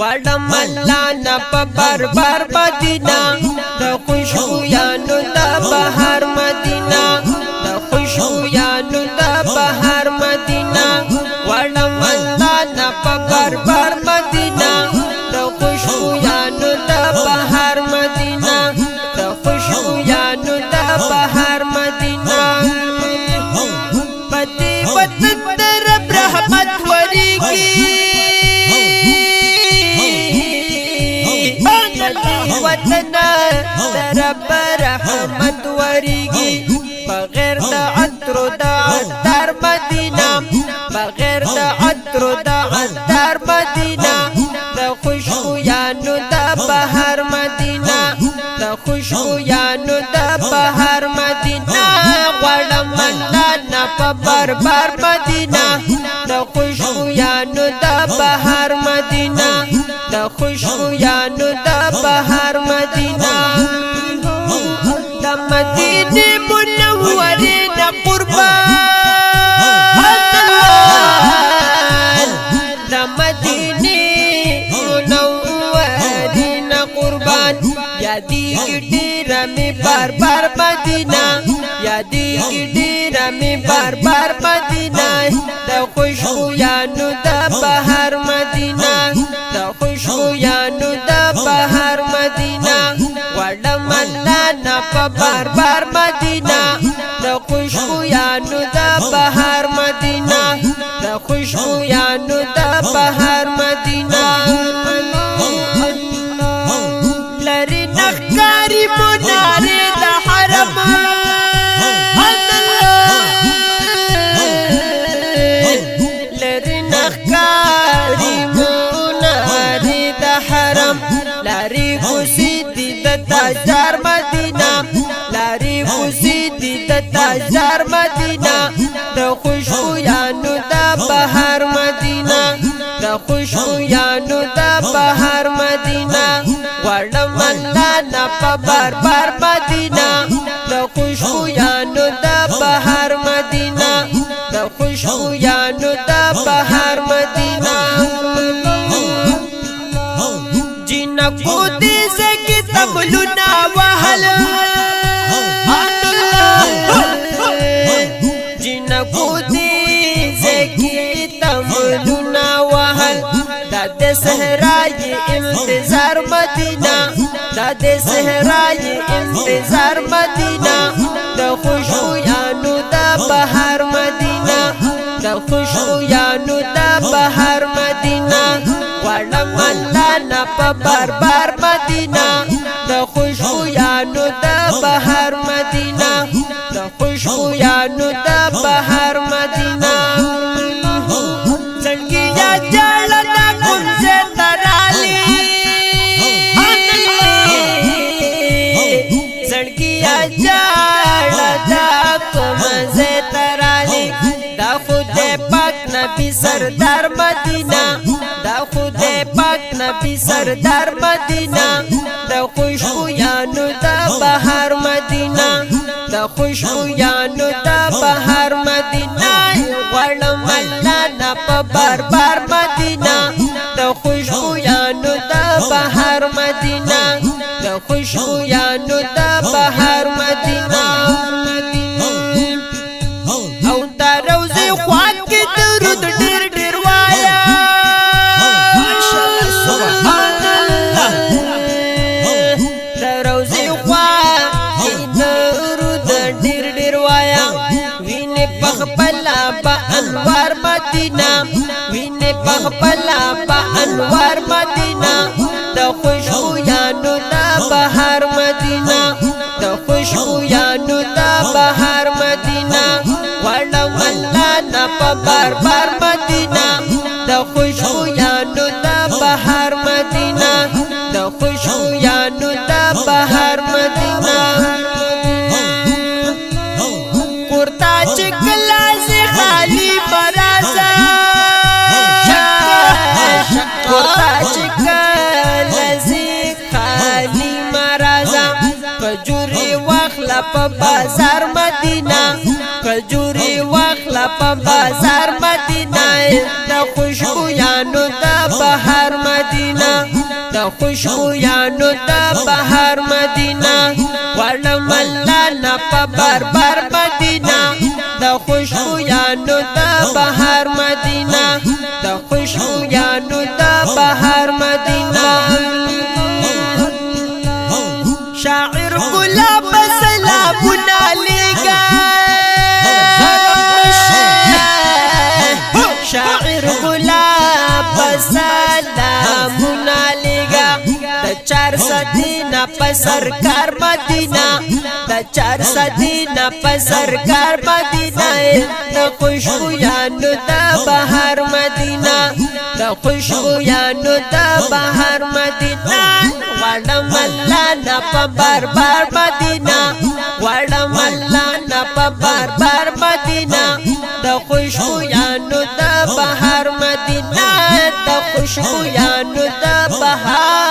غواړم الله نه په بربر مدینه د خوشبویانو د بهار مدینه د خوشبویانو د بهار مدینه غواړم الله نه په بربر مدینه د خوشبویانو د بهار مدینه د خوشبویانو د بهار مدینه پتی وطن در رحمت وریږي وطن رب رحمت وریږي بغیر د عطر د عطر مدینه بغیر د عطر د عطر مدینه د خوشبویانو د بهار مدینه د خوشبویانو د بهار مدینه غواړم الله نه په بربر مدینه د خوشبویانو د بهار مدینه د خوشبویانو د بهار مدینه د مدینه منورې نه قربان د مدینه منورې نه قربان یادېږي ډېره مې بار بار مدینه یادېږي ډېره مې بار بار مدینه د خوشبویانو د بهار مدینه د خوشبویانو د بهار مدینه غواړم الله نه په بربر مدینه د خوشبویانو د بهار مدینه د خوشبویانو د بهار مدینه لری نخکاری منارې د حرم لری نخکاری منارې د حرم لری کوسی د تاجدار مدینه لاری کوسی د تاجدار مدینه د خوشبویانو د بهار مدینه د خوشبویانو د بهار مدینه غواړم الله نه په بربر مدینه د خوشبویانو د بهار مدینه د خوشبویانو د بهار مدینه جنکو دې زکه تبلنا وهل جنکو دې زکه تبلنا وهل د صحرای انتظار مدینه د صحرای انتظار مدینه د خوشبویانو د بهار مدینه د خوشبویانو د بهار مدینه غواړم الله نه په بربر مدینه د خوشبویانو د بهار مدینه د خوشبویانو د بهار مدینه زړګیا جړه د کوم څه ترالی زړګیا جړه د کوم څه ترالی دا خدای پاک نبی سردار مدینه دا خدای پاک نبی سردار مدینه د خوشبویانو د بهار مدینه د خوشبویانو د بهار مدینه غواړم الله نه په بربر مدینه د خوشبویانو د بهار مدینه د خوشبویانو د بهار مدینه او د روزي خوا کې درود ډېر ډېر وایا سبحان الله د روزي خوا کې درود ډېر ډېر وایا وینې په خپله په انوار مدینه وینې په خپله په انوار مدینه د خوشبویانو د بهار مدینه د خوشبویانو د بهار مدینه غواړم الله نه په بربر مدینه د خوشبویانو د بهار مدینه د خوشبویانو د بهار مدینه کورتا چې کله زه خالی برازه کورتا چې کله زه خالی مرازه کجوري واخله په بازار مدینه کجوري واخله په بازار مدینه د خوشبویانو د بهار مدینه خوشبویانو د بهار مدینه غواړم الله نه په بار مدینه د خوشبویانو د بهار مدینه د خوشبویانو د بهار مدینه شاعر گلاب سلامونه لګا شاعر گلاب سلامونه لګا د 400 نه په سرکار مدینه د 400 نه په سرکار مدینه د خوشبویانو د بهار مدینه د خوشبویانو د بهار مدینه غواړم الله نه په بار مدینه غواړم الله نه په بار مدینه د خوشبویانو د بهار مدینه د خوشبویانو د بهار